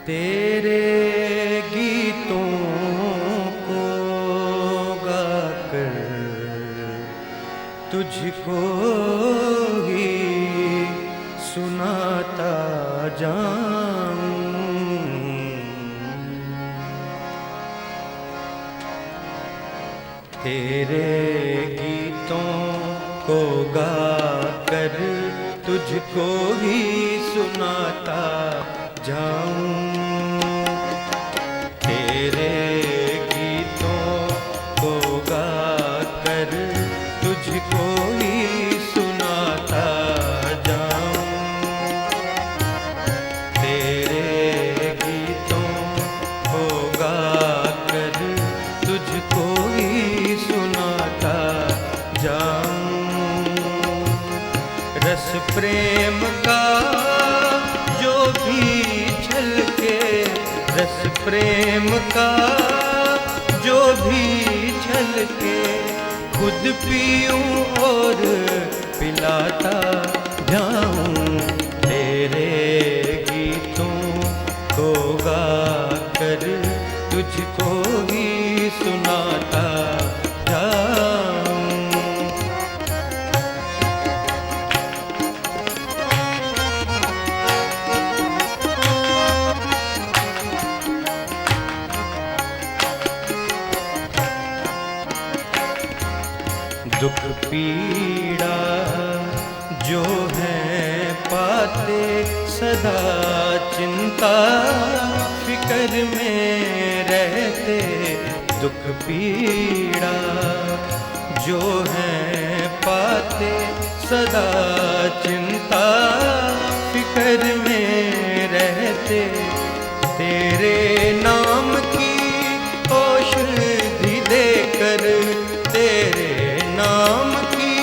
तेरे गीतों को गाकर तुझको ही सुनाता जाऊं। तेरे गीतों को गाकर तुझको ही सुनाता जाऊं। तेरे गीतों को गाकर तुझको ही सुनाता जाऊं। तेरे गीतों को गाकर तुझको ही सुनाता जाऊं। रस प्रेम का जो भी छलके, रस प्रेम का जो भी छलके, खुद पीऊं और पिलाता जाऊं। तेरे गीतों को गाकर तुझको ही सुनाता जाऊं। दुख पीड़ा जो है पाते सदा चिंता फिक्र में रहते। दुख पीड़ा जो है पाते सदा चिंता फिक्र में रहते। तेरे नाम की औषधि देकर, तेरे नाम की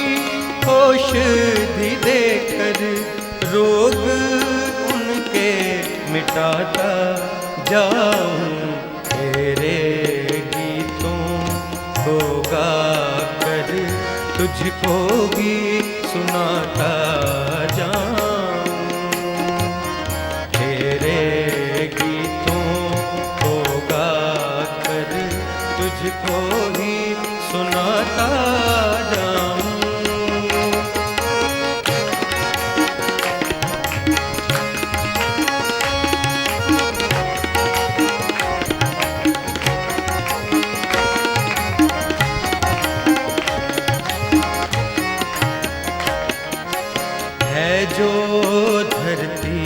औषधि देकर रोग उनके मिटाता जाऊं। तेरे गीतों को गाकर तुझको भी सुनाता जाऊं। तेरे गीतों को गाकर तुझको ही सुनाता जाऊं। है जो धरती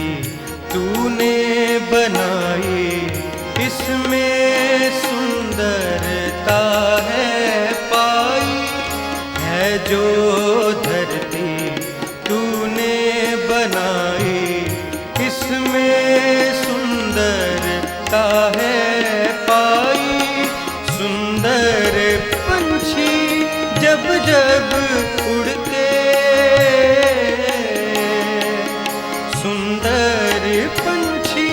तूने बनाई, इसमें सुंदरता है पाई। है जो धरती तूने बनाई, इसमें सुंदरता है पाई। सुंदर पंछी जब जब उड़ते, सुंदर पंछी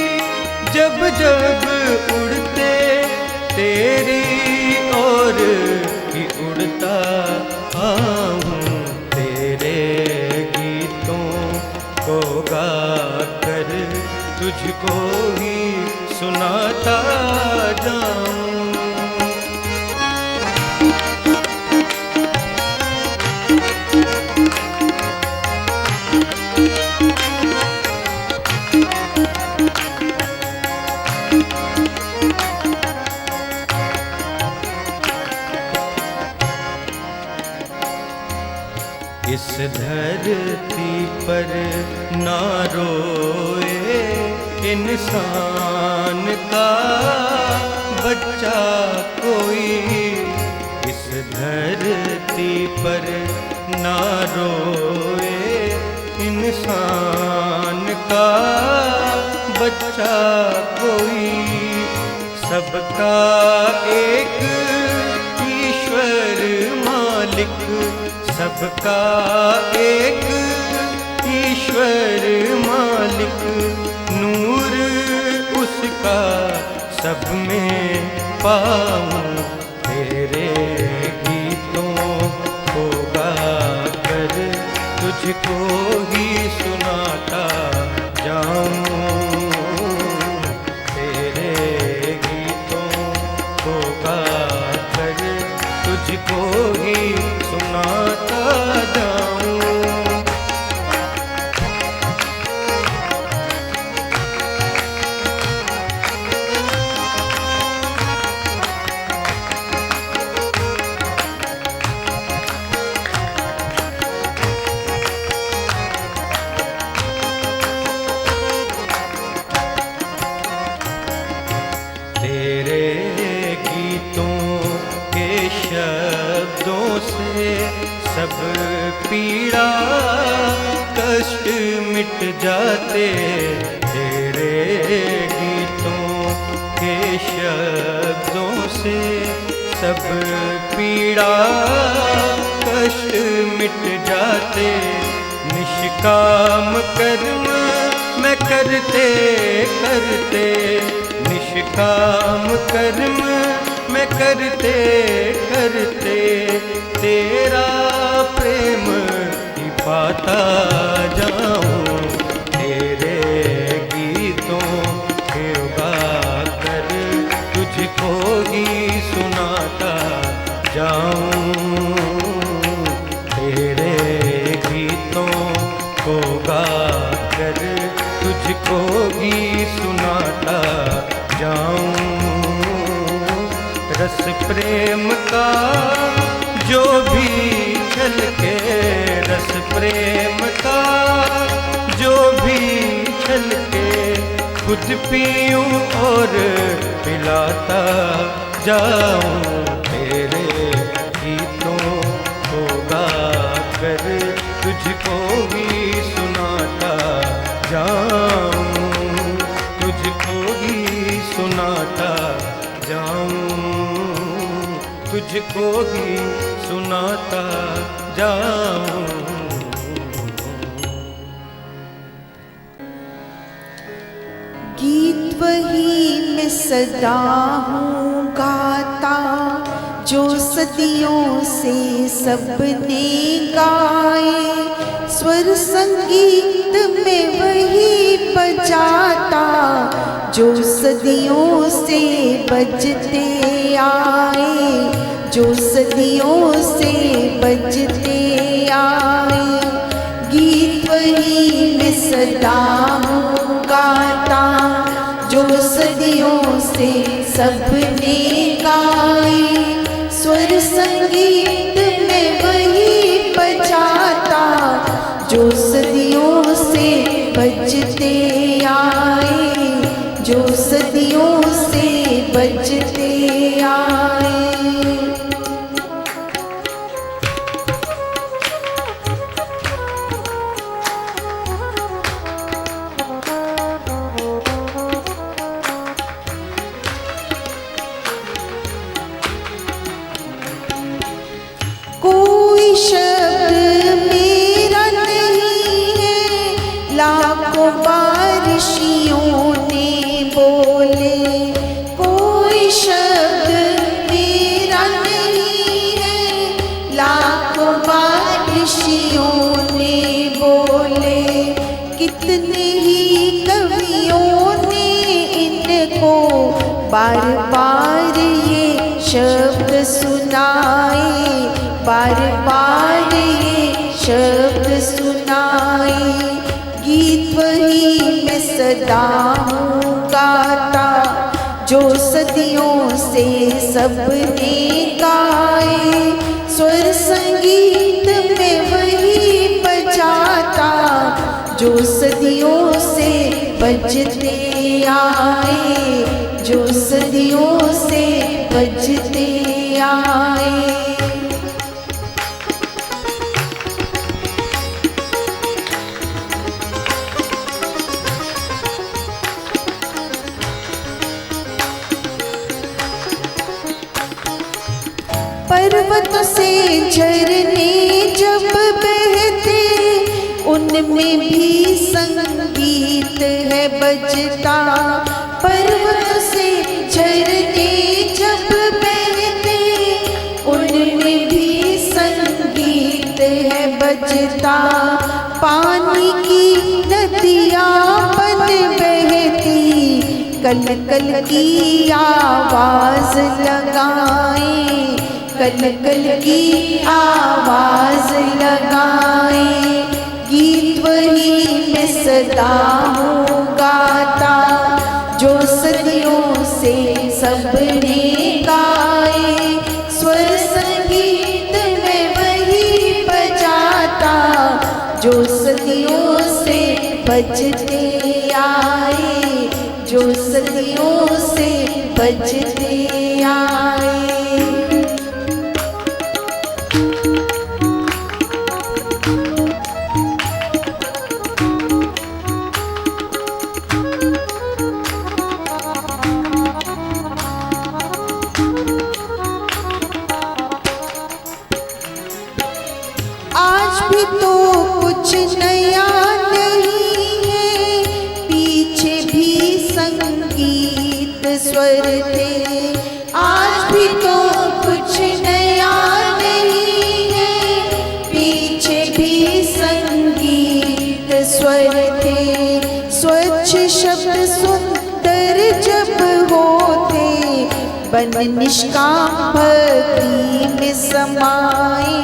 जब जब उड़ते, तेरी ओर ही उड़ता आऊं। तेरे गीतों को गाकर तुझको ही सुनाता जाऊं। इस धरती पर ना रोए इंसान का बच्चा कोई। इस धरती पर ना रोए इंसान का बच्चा कोई। सबका एक ईश्वर मालिक, सबका एक ईश्वर मालिक। नूर उसका सब में पाऊं। तेरे गीतों को गाकर तुझको ही सुनाता जाऊं। पीड़ा कष्ट मिट जाते तेरे गीतों के शब्दों से। सब पीड़ा कष्ट मिट जाते। निष्काम कर्म मैं करते करते, निष्काम कर्म मैं करते करते तेरा प्रेम ही पाता जाऊं। तेरे गीतों के गा कर तुझको ही सुनाता जाऊं। तेरे गीतों को गा कर तुझको ही सुनाता जाऊं। रस प्रेम का जो भी छलके, रस प्रेम का जो भी छलके, खुद पीऊं और पिलाता जाऊं। तेरे गीतों को गा कर तुझको ही सुनाता जाऊं। तुझको ही सुनाता जाऊं। तुझको ही सुनाता जाऊं। गीत वही मैं सदा हूँ गाता, जो सदियों से सबने गाए। स्वर संगीत में वही बजाता, जो सदियों से बजते आए, जो सदियों से बजते आए। गीत वही मैं सदा हूँ गाता, जो सदियों से सबने गाए। स्वर संगीत में वही बजाता, जो सदियों से बजते आए, जो सदियों से बजते आए। कोई शब्द मेरा नहीं है, लाखों बार ऋषियों ने बोले। कोई शब्द मेरा नहीं है, लाखों बार ऋषियों ने बोले। कितने ही कवियों ने इनको बार बार ये शब्द सुनाए, बार बार ये शब्द सुनाए। गीत वही मैं सदा हूँ गाता, जो सदियों से सबने गाए। स्वर संगीत में वही बजाता, जो सदियों से बजते आए, जो सदियों से बजते आए। पर्वत से झरने जब बहते, उनमें भी संगीत है बजता। पर्वत से झरने जब बहते, उनमें भी संगीत है बजता। पानी की नदियाँ बन बहती, कल कल की आवाज लगाए, कल कल की आवाज लगाए। गीत वही मैं सदा हूँ गाता, जो सदियों से सबने गाए। स्वर संगीत में वही बजाता, जो सदियों से बजते आए, जो सदियों से बजते आए। स्वर थे। आज भी तो कुछ नया नहीं है, पीछे भी संगीत स्वर थे। स्वच्छ शब्द सुंदर जब होते, बन निष्काम भक्ति में समाए,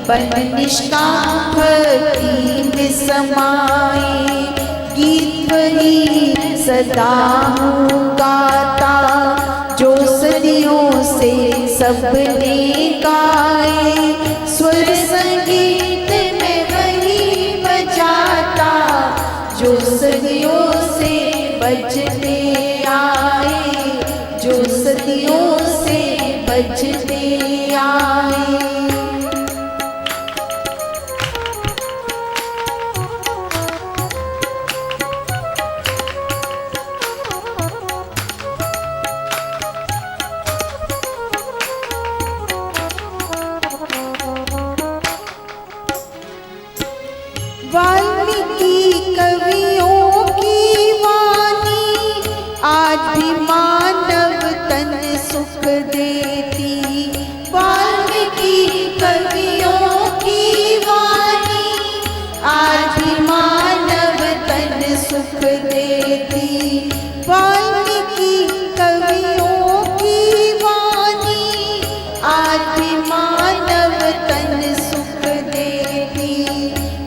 बन निष्काम भक्ति में समाए। गीत वही सदा हूँ गाता, जो सदियों से सबने गाए। स्वर संगीत में वही बजाता, जो सदियों से बजते आए, जो सदियों से बजते आए। वाल्मीकि कवियों की वाणी आज भी मानव तन सुख देती। वाल्मीकि कवियों की वाणी आज भी मानव तन सुख देती। वाल्मीकि कवियों की वाणी आज भी मानव तन सुख देती।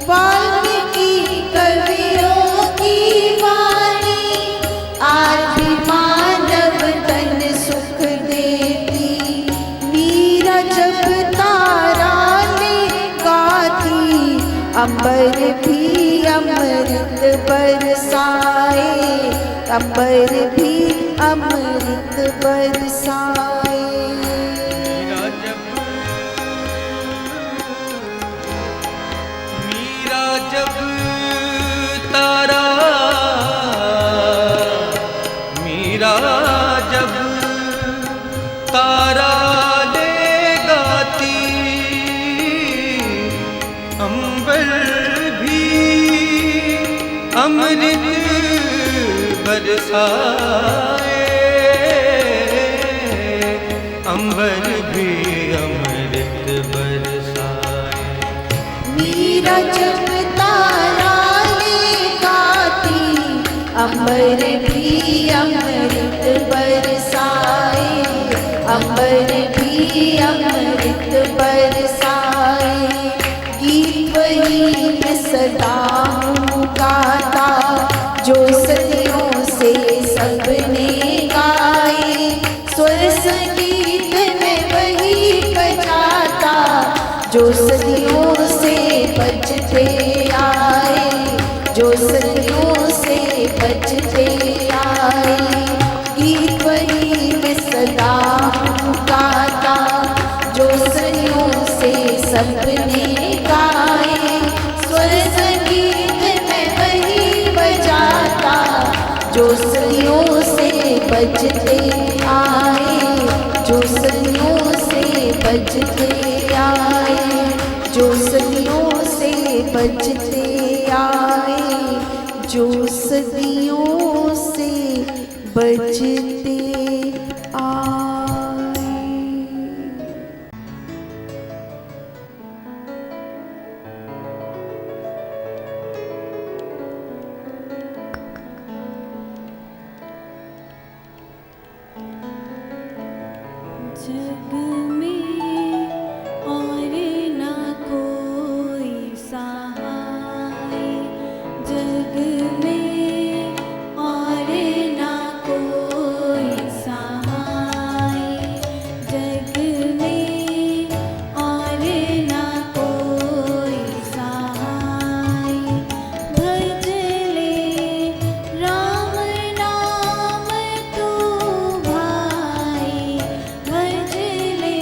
वाल्मीकि कवियों की वाणी आज भी मानव तन सुख देती। मीरा जब तारा ले गाती, अंबर भी अमृत बरसाए, अंबर भी अमृत बरसाए। मीरा जब तारा, मीरा जब तारा ले गाती, अंबर भी अमृत बरसाए, अंबर भी अमृत बरसाए। मीरा जब तारा ले गाती, अंबर भी अमृत बरसाए, अंबर भी अमृत बरसाए। गीत वही मैं सदा हूँ गाता, जो सदियों से सबने गाए। स्वर संगीत में वही बजाता, जो सदियों से बजते आए, जो सदियों से बजते आए। गीत वही मैं सदा हूँ गाता, जो सदियों से सबने गाए। स्वर संगीत में वही बजाता, जो सदियों से बजते आए, जो सदियों से बजते आए, जो सदियों से बजते आए, जो सदियों से बजते आए। जग में और ना कोई सहाय, जग में और ना कोई सहाय, जग में और ना कोई सहाय। भज ले राम नाम तू भाई, भज ले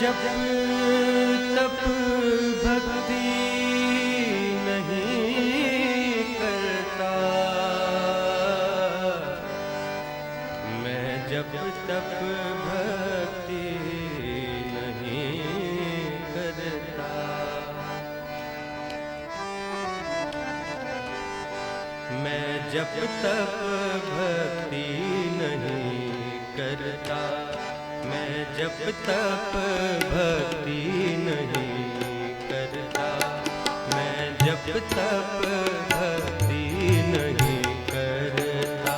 जब तप भक्ति नहीं करता, मैं जब तप भक्ति नहीं करता, मैं जब तप भक्ति नहीं करता, मैं जब तप भक्ति नहीं करता, मैं जब तप भक्ति नहीं करता,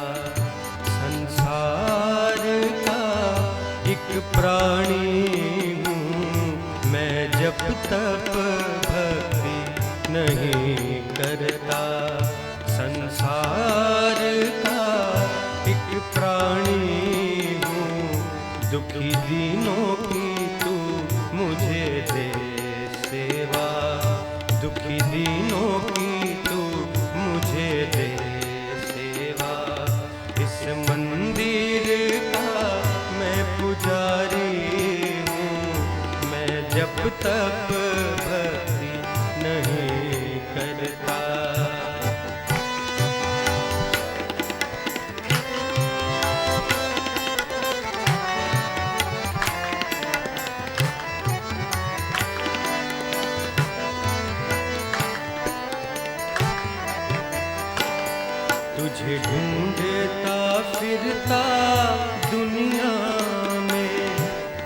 संसार का एक प्राणी हूँ, मैं जब तप भक्ति नहीं करता, संसार का एक प्राणी हूँ, दुखी दीनों की तू मुझे दे सेवा, दुखी दीनों की तू मुझे दे सेवा, इस मंदिर का मैं पुजारी हूँ, मैं जब तप भक्ति नहीं करता। तुझे ढूंढता फिरता दुनिया में,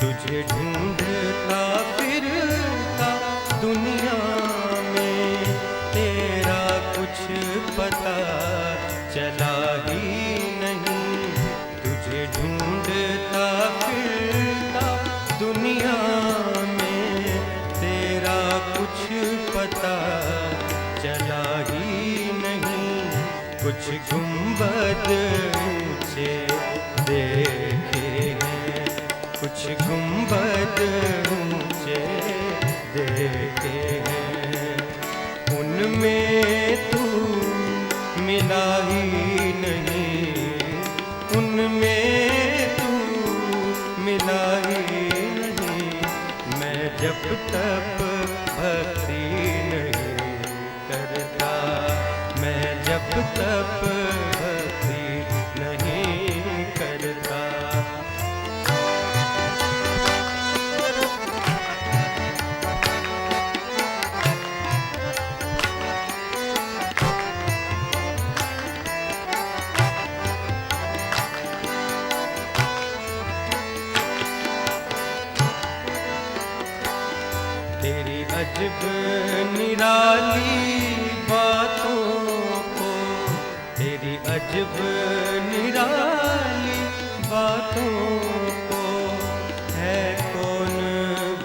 तुझे ढूंढता फिरता दुनिया में, तेरा कुछ पता चला ही नहीं, तुझे ढूंढता फिरता दुनिया में, तेरा कुछ पता चला ही नहीं, कुछ गुंबद ऊंचे देखे हैं, कुछ गुंबद ऊंचे देखे हैं, उनमें तू मिला ही नहीं, उनमें तू मिला ही नहीं, मैं जब तप भक्ति नहीं करता, मैं जब तप भक्ति नहीं करता। तेरी अजब निराली बातों को, तेरी अजब निराली बातों को, है कौन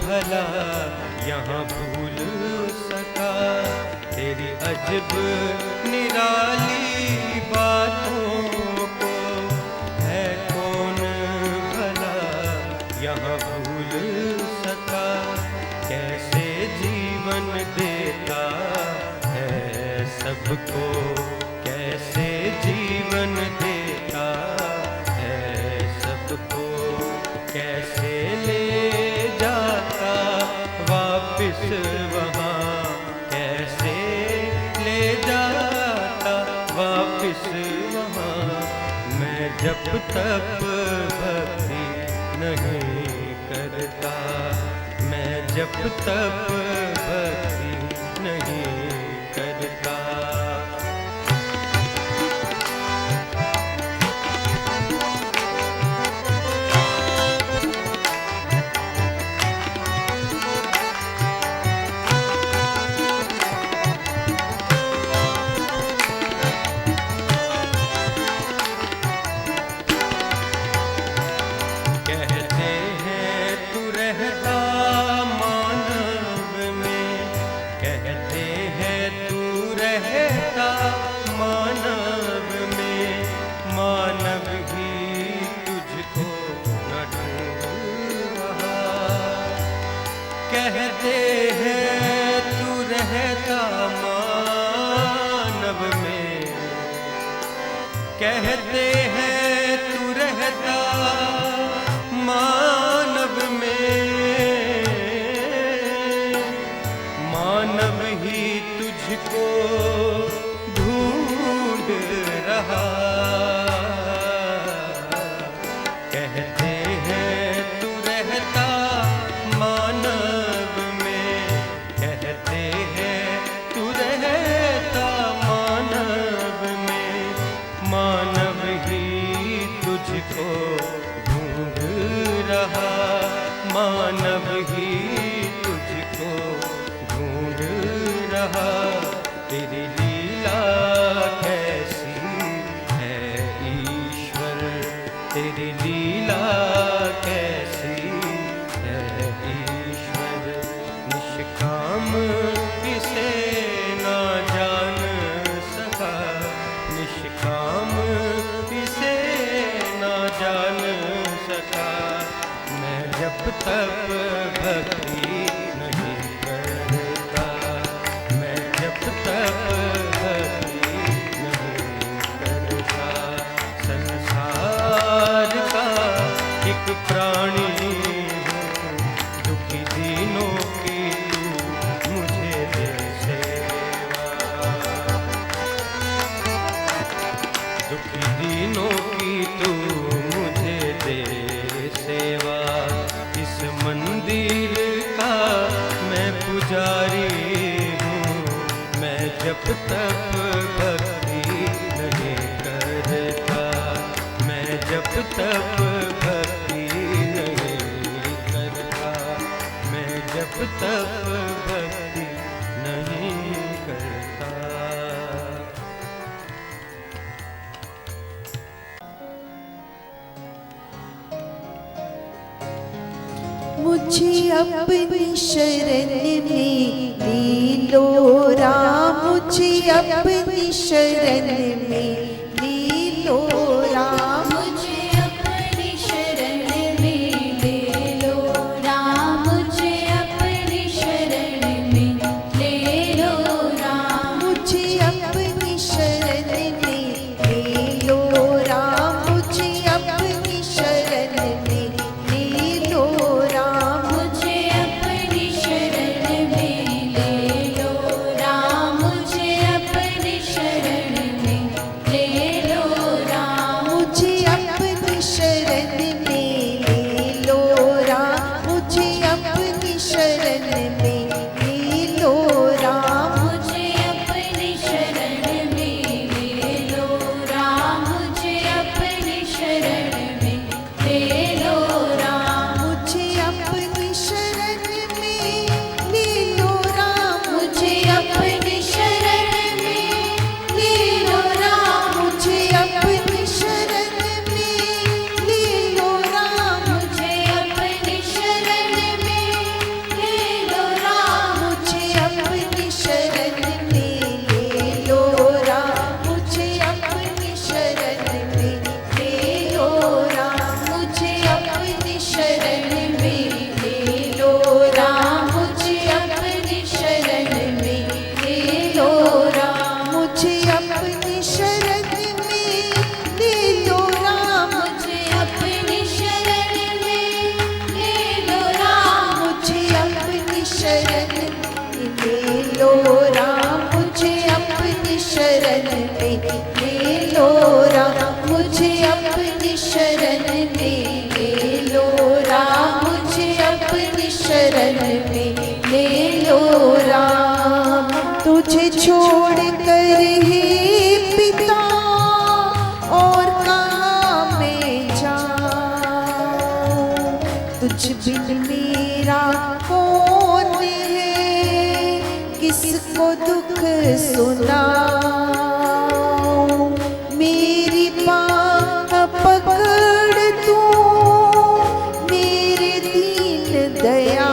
भला यहाँ भूल सका, तेरी अजब निराली बातों को, है कौन भला यहाँ भूल सका, कैसे जीवन देता है सबको, कैसे जीवन देता है सबको, कैसे ले जाता वापिस वहाँ, कैसे ले जाता वापिस वहाँ, मैं जब तप भक्ति नहीं करता, मैं जब तप भक्ति नहीं करता। कहते हैं तू रहता मानव में, कहते हैं तू रहता मानव में, मानव ही तुझको न ढूंढ रहा, कहते हैं तू रहता मानव में, कहते हैं तू रहता मानव में, तब ही तुझको ढूंढ रहा। तेरी लीला कैसी है ईश्वर, तेरी लीला कैसी है ईश्वर। निष्काम किसे ना जान सका, निष्काम किसे ना जान सका। मैं जब तक भक्ति नहीं करता, मैं जब तक भक्ति नहीं करता। संसार का एक प्राणी हूँ, दुखी दीनों की तू मुझे दे सेवा, दुखी दीनों की तू मुझे दे सेवा। इस मंदिर का मैं पुजारी हूँ, मैं जब तक भक्ति नहीं करता, मैं जब तक भक्ति नहीं करता, मैं जब तक भक्ति नहीं करता। मुझे अपनी शरण में ले लो राम, मुझे अपनी शरण में ले लो राम। मुझे अपनी शरण में ले लो राम, मुझे अपनी शरण में ले लो राम। मुझे अपनी शरण में ले लो राम, मुझे अपनी शरण में ले लो राम। मुझे अपनी शरण में ले लो राम, मुझे अपनी शरण में ले लो राम। मुझे अपनी शरण में ले लो राम, मुझे अपनी शरण में ले लो राम। मुझे अपनी शरण में ले लो राम, मुझे अपनी शरण में ले लो राम। मुझे अपनी शरण में ले लो राम, मुझे अपनी शरण में ले लो राम। मुझे अपनी शरण में ले लो राम। मुझे अपनी शरण में ले लो राम। मुझे अपनी शरण में ले लो राम, मुझे अपनी शरण में ले लो राम। मुझे अपनी शरण में ले लो राम, मुझे अपनी शरण में ले लो राम। मुझे अपनी शरण में ले लो राम, मुझे अपनी शरण में ले लो राम। मुझे अपनी शरण में ले लो राम। मुझे अपनी शरण में ले लो राम। मुझे अपनी शरण में ले लो राम। मुझे अपनी शरण में ले लो राम। तुझे छोड़ कर ही पिता और कहाँ मैं जाऊं, तुझ बिन मेरा कौन है, किसको दुख सुनाऊं। मेरी बाह पकड़ तू मेरे दीन दयाल,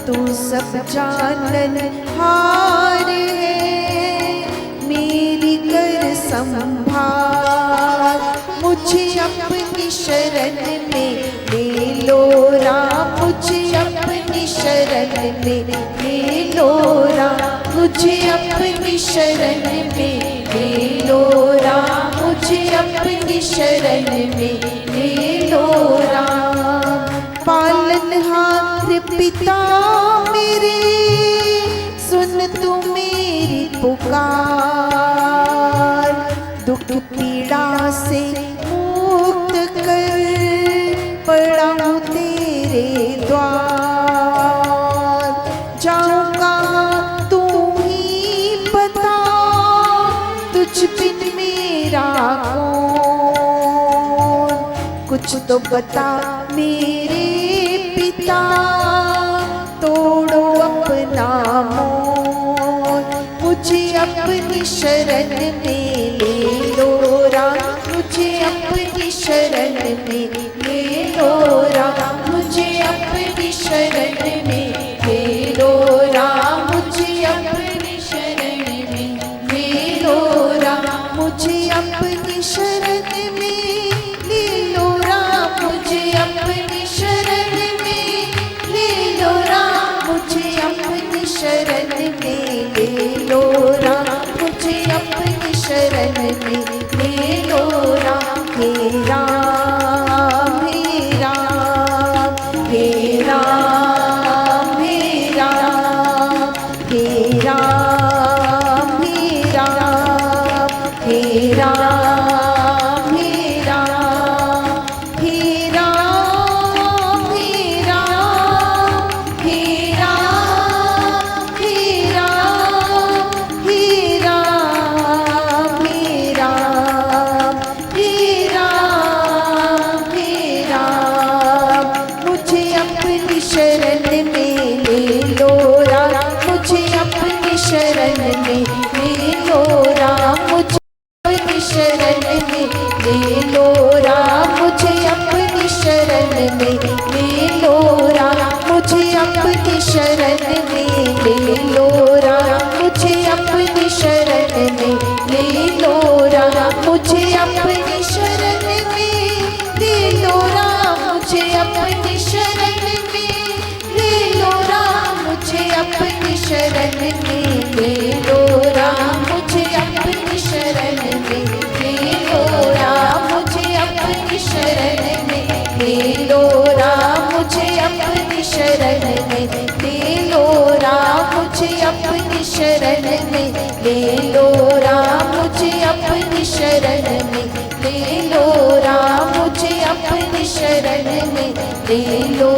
तू सब जाननहार है, मेरी कर संभाल। मुझे अपनी शरण में ले लो राम, मुझे अपनी शरण में ले लो राम। मुझे अपनी शरण में ले लो राम, मुझे अपनी शरण में ले लो राम। पालनहार पिता मेरे, सुन तू मेरी पुकार, दुख पीड़ा से मुक्त कर पड़ा हूँ तेरे द्वार। जाऊँ कहाँ तू ही बता, तुझ बिन मेरा कौन, कुछ तो बता मेरे रिश्ता तोड़ो अपना मोह, मुझे अपनी शरण में ले लो राम, मुझे अपनी शरण में ले लो राम, मुझे अपनी शरण में ले लो राम, मुझे अपनी शरण में ले लो राम, मुझे अपनी शरण में ले लो राम, मुझे अपनी शरण में ले लो राम, मुझे अपनी शरण में ले लो राम, मुझे अपनी शरण में ले लो राम। हे राम हे राम हे राम हे राम हे राम हे राम हे राम हे राम हे राम हे राम हे राम हे राम हे राम हे राम हे राम हे राम, मुझे अपनी शरण में ले लो राम, मुझे अपनी शरण में ले लो राम, मुझे अपनी शरण में ले लो राम, मुझे अपनी शरण में ले लो राम, मुझे अपनी शरण में ले लो राम, मुझे अपनी शरण में ले लो राम, मुझे अपनी शरण में ले लो राम, मुझे अपनी शरण में ले लो राम, मुझे अपनी शरण में ले लो राम, मुझे अपनी शरण में ले लो राम, मुझे अपनी शरण में ले लो राम, मुझे अपनी शरण में ले लो राम, मुझे अपनी शरण में ले लो राम, मुझे अपनी शरण में ले लो राम, मुझे अपनी शरण में ले लो